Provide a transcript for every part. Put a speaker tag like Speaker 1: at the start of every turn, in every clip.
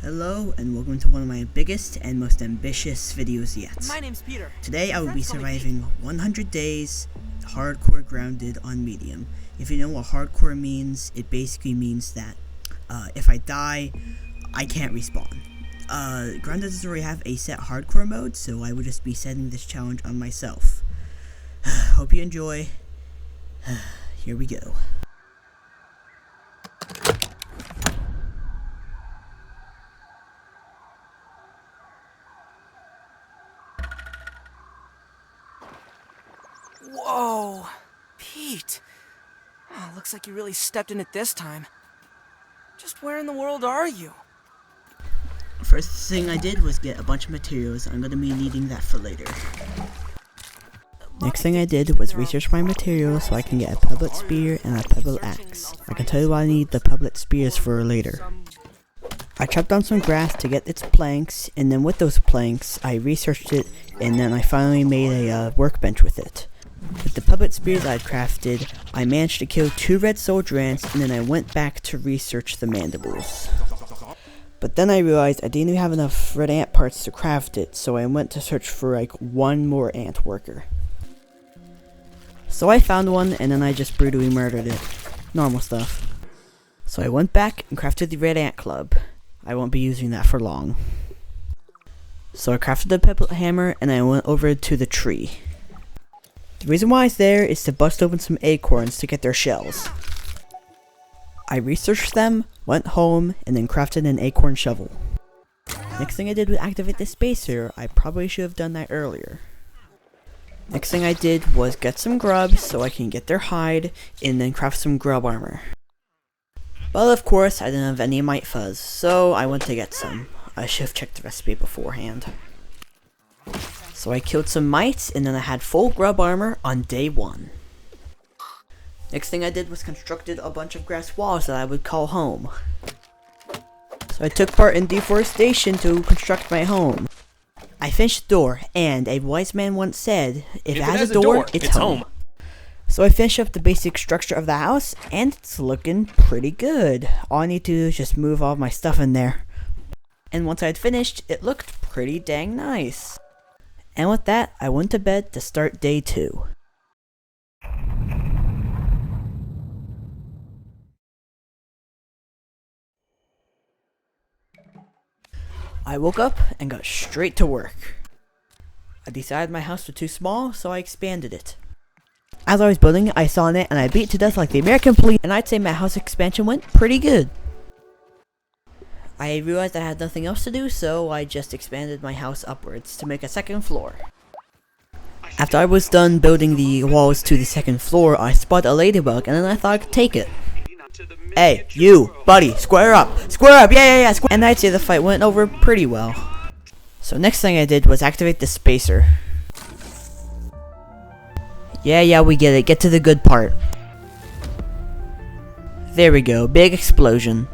Speaker 1: Hello and welcome to one of my biggest and most ambitious videos yet.
Speaker 2: My name's Peter.
Speaker 1: Today I will be surviving 100 days hardcore grounded on medium. If you know what hardcore means, it basically means that if I die, I can't respawn. Grounded doesn't really have a set hardcore mode, so I will just be setting this challenge on myself. Hope you enjoy. Here we go.
Speaker 2: Whoa, Pete. Oh, looks like you really stepped in it this time. Just where in the world are you?
Speaker 1: First thing I did was get a bunch of materials. I'm gonna be needing that for later. Next thing I did was research my materials so I can get a pebble spear and a pebble axe. I can tell you why I need the pebble spears for later. I chopped down some grass to get its planks, and then with those planks, I researched it, and then I finally made a workbench with it. With the pebble spears I had crafted, I managed to kill 2 red soldier ants, and then I went back to research the mandibles. But then I realized I didn't even have enough red ant parts to craft it, so I went to search for like one more ant worker. So I found one, and then I just brutally murdered it. Normal stuff. So I went back and crafted the red ant club. I won't be using that for long. So I crafted the pebble hammer, and I went over to the tree. The reason why it's there is to bust open some acorns to get their shells. I researched them, went home, and then crafted an acorn shovel. Next thing I did was activate the spacer. I probably should have done that earlier. Next thing I did was get some grubs so I can get their hide, and then craft some grub armor. But of course, I didn't have any mite fuzz, so I went to get some. I should have checked the recipe beforehand. So I killed some mites, and then I had full grub armor on day 1. Next thing I did was constructed a bunch of grass walls that I would call home. So I took part in deforestation to construct my home. I finished the door, and a wise man once said, if it has a door, it's home. So I finished up the basic structure of the house, and it's looking pretty good. All I need to do is just move all my stuff in there. And once I had finished, it looked pretty dang nice. And with that, I went to bed to start day 2. I woke up and got straight to work. I decided my house was too small, so I expanded it. As I was building it, I saw it and I beat it to death like the American police, and I'd say my house expansion went pretty good. I realized I had nothing else to do, so I just expanded my house upwards to make a 2nd floor. After I was done building the walls to the 2nd floor, I spotted a ladybug, and then I thought I could take it. Hey, you, buddy, square up, yeah, square. And I'd say the fight went over pretty well. So next thing I did was activate the spacer. Yeah, we get it, get to the good part. There we go, big explosion.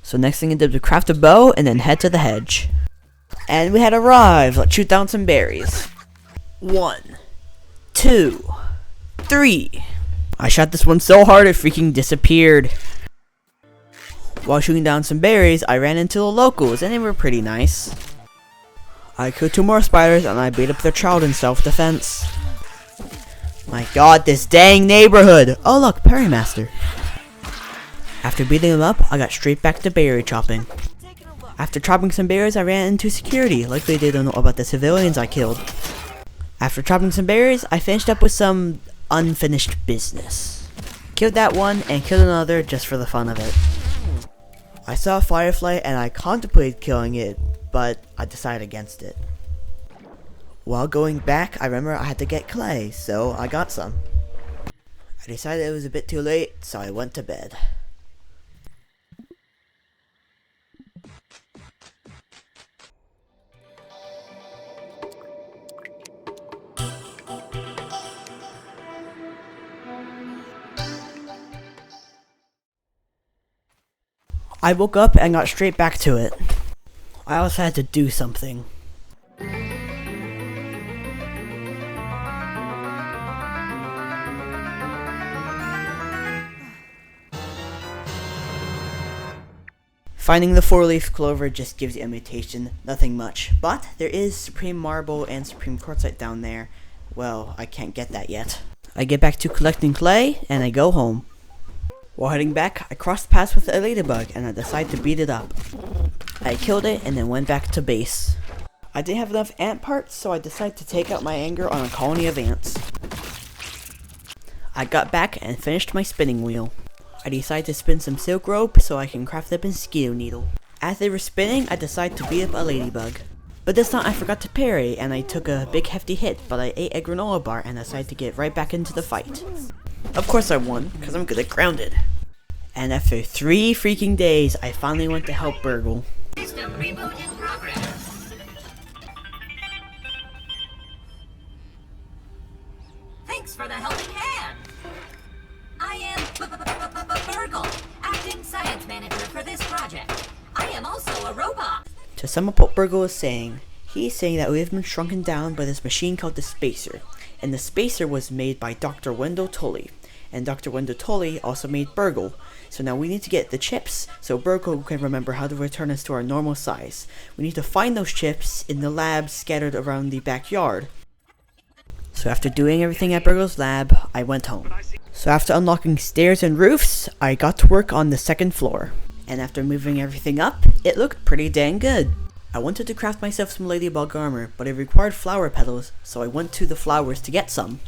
Speaker 1: So next thing I did was craft a bow and then head to the hedge. And we had arrived. Let's shoot down some berries. 1, 2, 3. I shot this one so hard it freaking disappeared. While shooting down some berries, I ran into the locals and they were pretty nice. I killed 2 more spiders and I beat up their child in self-defense. My god, this dang neighborhood! Oh look, Perrymaster. After beating them up, I got straight back to berry chopping. After chopping some berries, I ran into security, likely they don't know about the civilians I killed. After chopping some berries, I finished up with some unfinished business. Killed that one and killed another just for the fun of it. I saw a firefly and I contemplated killing it, but I decided against it. While going back, I remember I had to get clay, so I got some. I decided it was a bit too late, so I went to bed. I woke up and got straight back to it. I also had to do something. Finding the 4-leaf clover just gives you imitation, nothing much. But there is supreme marble and supreme quartzite down there. Well, I can't get that yet. I get back to collecting clay, and I go home. While heading back, I crossed paths with a ladybug, and I decided to beat it up. I killed it, and then went back to base. I didn't have enough ant parts, so I decided to take out my anger on a colony of ants. I got back and finished my spinning wheel. I decided to spin some silk rope so I can craft up a mosquito needle. As they were spinning, I decided to beat up a ladybug. But this time I forgot to parry, and I took a big hefty hit, but I ate a granola bar and decided to get right back into the fight. Of course I won, because I'm good at grounded. And after 3 freaking days, I finally went to help Burgle.
Speaker 3: System reboot in progress. Thanks for the helping hand. I am Burgle, acting science manager for this project. I am also a robot.
Speaker 1: To sum up what Burgle is saying, he's saying that we have been shrunken down by this machine called the Spacer. And the Spacer was made by Dr. Wendell Tully. And Dr. Wendell Tully also made Burgle. So now we need to get the chips so Burgle can remember how to return us to our normal size. We need to find those chips in the labs scattered around the backyard. So after doing everything at Burgle's lab, I went home. So after unlocking stairs and roofs, I got to work on the 2nd floor. And after moving everything up, it looked pretty dang good. I wanted to craft myself some ladybug armor, but it required flower petals, so I went to the flowers to get some.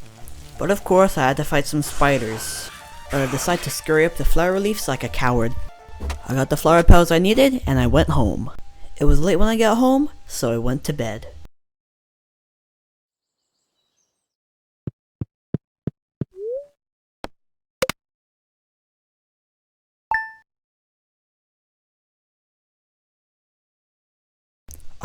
Speaker 1: But of course I had to fight some spiders. But I decided to scurry up the flower leaves like a coward. I got the flower petals I needed, and I went home. It was late when I got home, so I went to bed.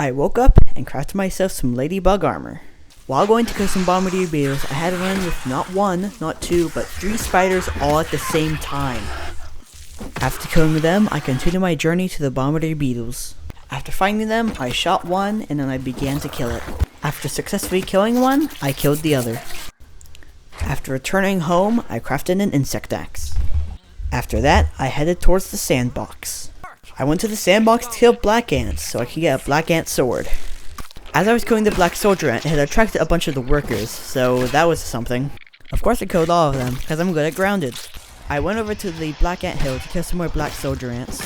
Speaker 1: I woke up and crafted myself some ladybug armor. While going to kill some bombardier beetles, I had to run with not 1, not 2, but 3 spiders all at the same time. After killing them, I continued my journey to the bombardier beetles. After finding them, I shot one and then I began to kill it. After successfully killing one, I killed the other. After returning home, I crafted an insect axe. After that, I headed towards the sandbox. I went to the sandbox to kill black ants so I could get a black ant sword. As I was killing the black soldier ant, it had attracted a bunch of the workers, so that was something. Of course I killed all of them, because I'm good at grounded. I went over to the black ant hill to kill some more black soldier ants.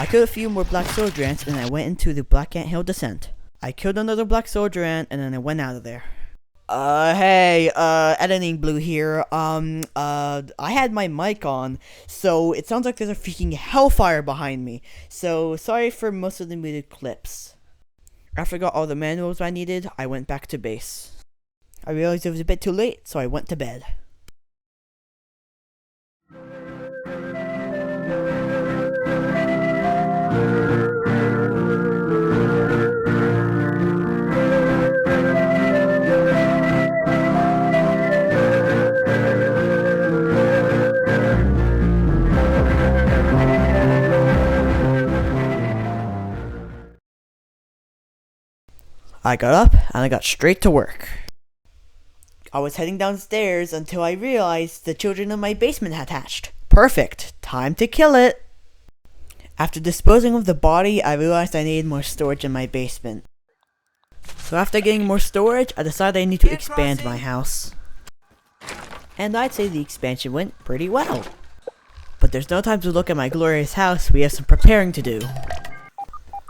Speaker 1: I killed a few more black soldier ants and I went into the black ant hill descent. I killed another black soldier ant and then I went out of there. Hey, editing blue here. I had my mic on, so it sounds like there's a freaking hellfire behind me. So, sorry for most of the muted clips. After I got all the manuals I needed, I went back to base. I realized it was a bit too late, so I went to bed. I got up and I got straight to work. I was heading downstairs until I realized the children in my basement had hatched. Perfect! Time to kill it! After disposing of the body, I realized I needed more storage in my basement. So after getting more storage, I decided I need to expand my house. And I'd say the expansion went pretty well. But there's no time to look at my glorious house, we have some preparing to do.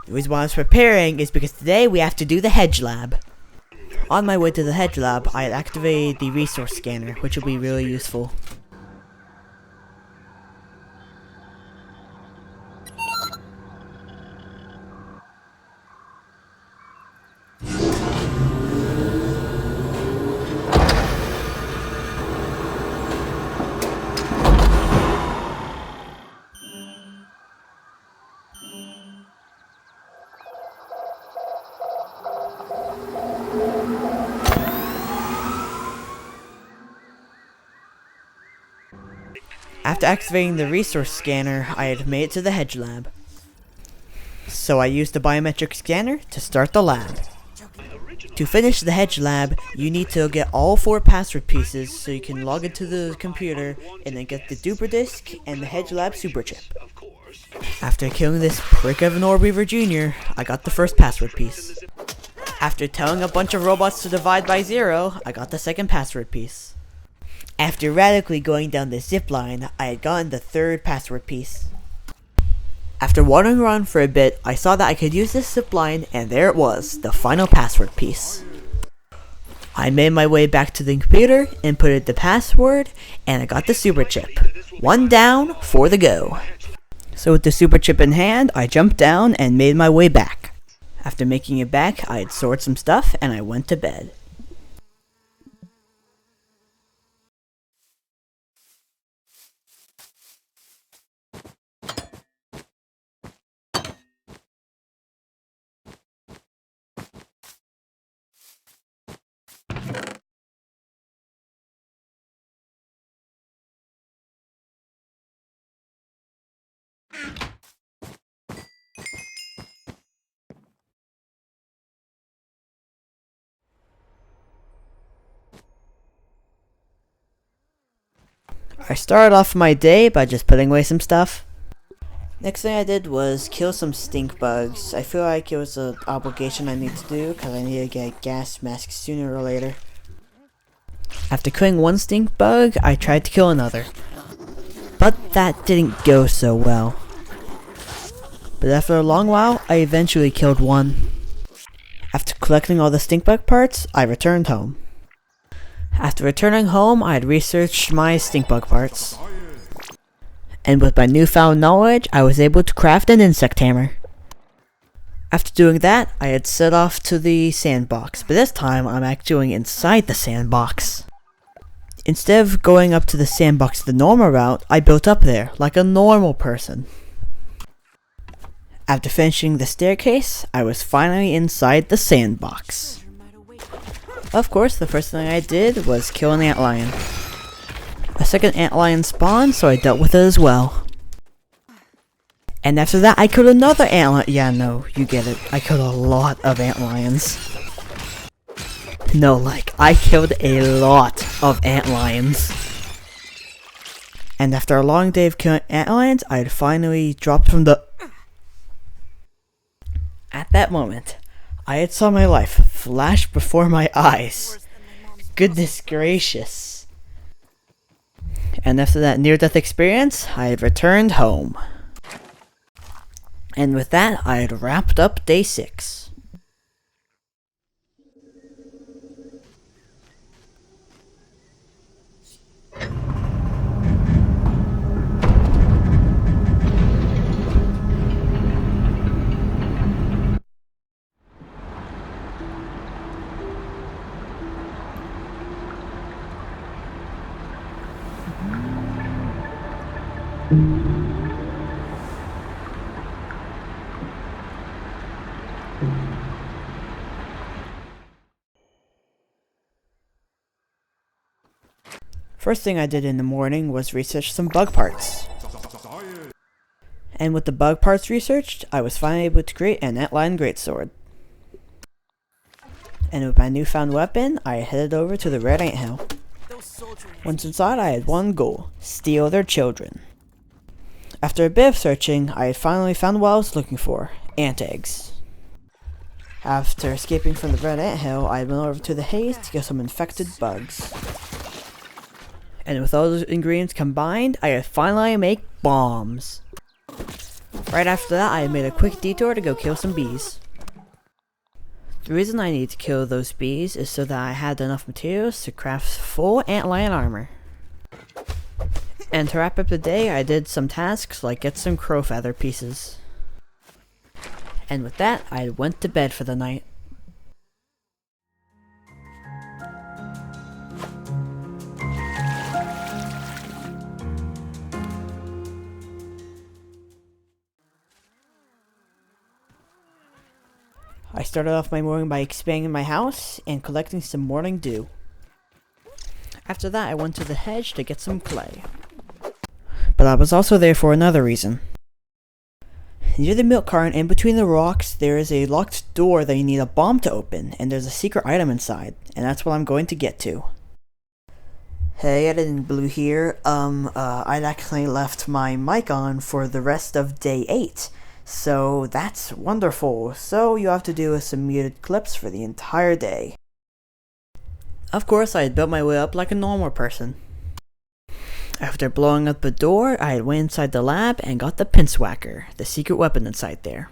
Speaker 1: The reason why I was preparing is because today we have to do the hedge lab. On my way to the hedge lab, I had activated the resource scanner, which will be really useful. After activating the resource scanner, I had made it to the hedge lab. So I used the biometric scanner to start the lab. To finish the hedge lab, you need to get all 4 password pieces so you can log into the computer and then get the duper disk and the hedge lab super chip. After killing this prick of an Orbeaver Jr., I got the first password piece. After telling a bunch of robots to divide by 0, I got the second password piece. After radically going down the zip line, I had gotten the third password piece. After wandering around for a bit, I saw that I could use this zip line, and there it was, the final password piece. I made my way back to the computer, inputted the password, and I got the super chip. 1 down, 4 to go. So with the super chip in hand, I jumped down and made my way back. After making it back, I had stored some stuff and I went to bed. I started off my day by just putting away some stuff. Next thing I did was kill some stink bugs. I feel like it was an obligation I need to do because I need to get a gas mask sooner or later. After killing one stink bug, I tried to kill another. But that didn't go so well. But after a long while, I eventually killed one. After collecting all the stink bug parts, I returned home. After returning home, I had researched my stink bug parts. And with my newfound knowledge, I was able to craft an insect hammer. After doing that, I had set off to the sandbox, but this time I'm actually inside the sandbox. Instead of going up to the sandbox the normal route, I built up there, like a normal person. After finishing the staircase, I was finally inside the sandbox. Of course, the first thing I did was kill an antlion. A second antlion spawned, so I dealt with it as well. And after that, I killed another antlion. Yeah, no, you get it. I killed a lot of antlions. No, like, I killed a lot of antlions. And after a long day of killing antlions, I had finally dropped from the... At that moment, I had saw my life flash before my eyes. Goodness gracious. And after that near-death experience, I had returned home. And with that, I had wrapped up day 6. First thing I did in the morning was research some bug parts. And with the bug parts researched, I was finally able to create an antlion greatsword. And with my newfound weapon, I headed over to the Red Ant Hill. Once inside, I had one goal: steal their children. After a bit of searching, I had finally found what I was looking for: ant eggs. After escaping from the Red Ant Hill, I went over to the haze to get some infected bugs. And with all those ingredients combined, I had finally make bombs. Right after that, I had made a quick detour to go kill some bees. The reason I need to kill those bees is so that I had enough materials to craft full antlion armor. And to wrap up the day, I did some tasks like get some crow feather pieces. And with that, I went to bed for the night. I started off my morning by expanding my house and collecting some morning dew. After that, I went to the hedge to get some clay. But I was also there for another reason. Near the milk carton, in between the rocks, there is a locked door that you need a bomb to open, and there's a secret item inside, and that's what I'm going to get to. Hey, Editing Blue here. I'd actually left my mic on for the rest of day 8. So that's wonderful. So you have to do some muted clips for the entire day. Of course, I had built my way up like a normal person. After blowing up the door, I went inside the lab and got the Pinswacker, the secret weapon inside there.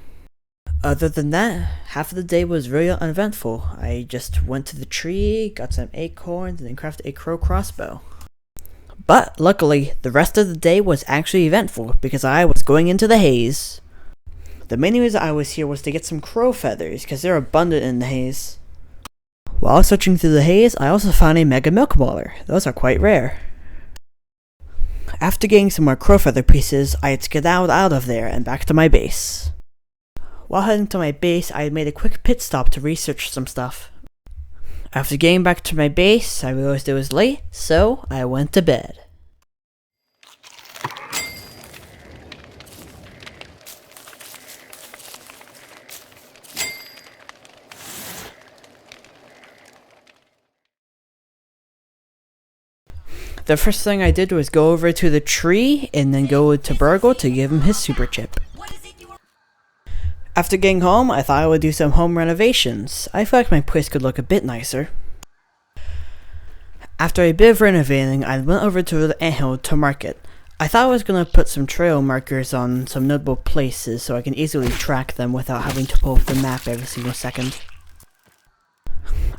Speaker 1: Other than that, half of the day was really uneventful. I just went to the tree, got some acorns, and then crafted a crow crossbow. But luckily, the rest of the day was actually eventful because I was going into the haze. The main reason I was here was to get some crow feathers because they're abundant in the haze. While searching through the haze, I also found a mega milk mauler. Those are quite rare. After getting some more crow feather pieces, I had skedaddled out of there and back to my base. While heading to my base, I had made a quick pit stop to research some stuff. After getting back to my base, I realized it was late, so I went to bed. The first thing I did was go over to the tree and then go to Burgle to give him his super chip. After getting home, I thought I would do some home renovations. I feel like my place could look a bit nicer. After a bit of renovating, I went over to the anthill to mark it. I thought I was going to put some trail markers on some notable places so I can easily track them without having to pull up the map every single second.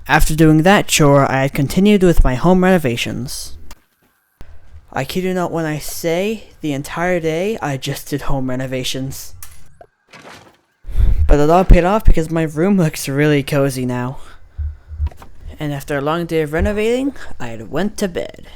Speaker 1: After doing that chore, I had continued with my home renovations. I kid you not when I say, the entire day I just did home renovations. But it all paid off because my room looks really cozy now. And after a long day of renovating, I went to bed.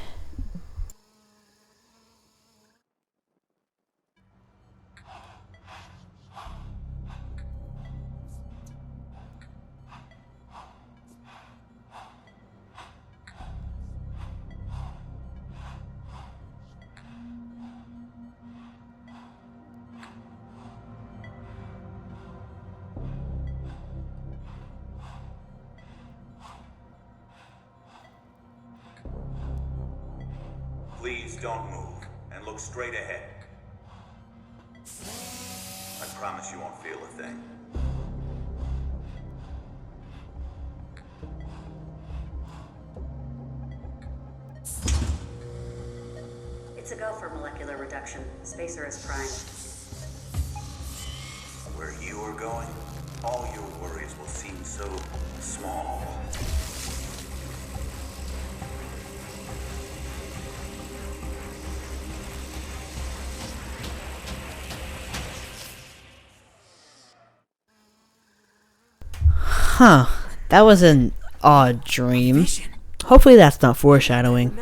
Speaker 4: Please don't move and look straight ahead. I promise you won't feel a thing.
Speaker 5: It's a go for molecular reduction. Spacer is primed.
Speaker 4: Where you are going, all your worries will seem so small.
Speaker 1: Huh, that was an odd dream. Hopefully that's not foreshadowing.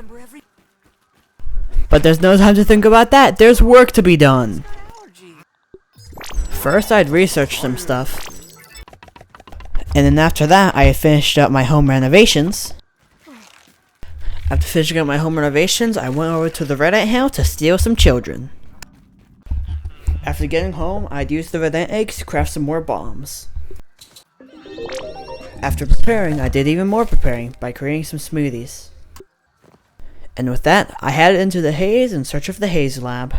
Speaker 1: But there's no time to think about that, there's work to be done! First I'd researched some stuff. And then after that I had finished up my home renovations. After finishing up my home renovations, I went over to the Red Ant Hill to steal some children. After getting home, I'd use the Red Ant eggs to craft some more bombs. After preparing, I did even more preparing by creating some smoothies. And with that, I headed into the haze in search of the haze lab.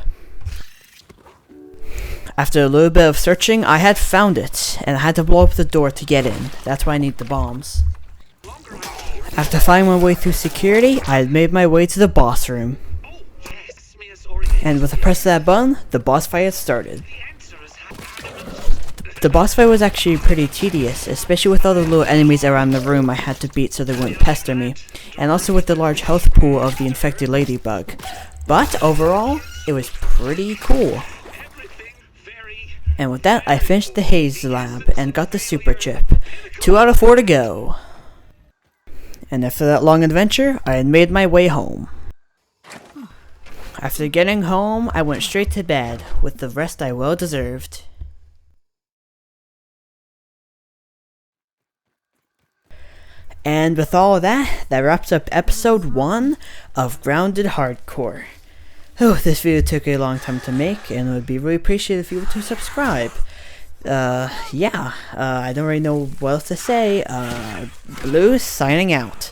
Speaker 1: After a little bit of searching, I had found it, and I had to blow up the door to get in. That's why I need the bombs. After finding my way through security, I had made my way to the boss room. And with the press of that button, the boss fight had started. The boss fight was actually pretty tedious, especially with all the little enemies around the room I had to beat so they wouldn't pester me, and also with the large health pool of the infected ladybug. But overall, it was pretty cool. And with that, I finished the haze lab and got the super chip. 2 out of 4 to go. And after that long adventure, I had made my way home. After getting home, I went straight to bed, with the rest I well deserved. And with all of that, that wraps up episode 1 of Grounded Hardcore. Oh, this video took a long time to make, and it would be really appreciated if you were to subscribe. I don't really know what else to say. Blue signing out.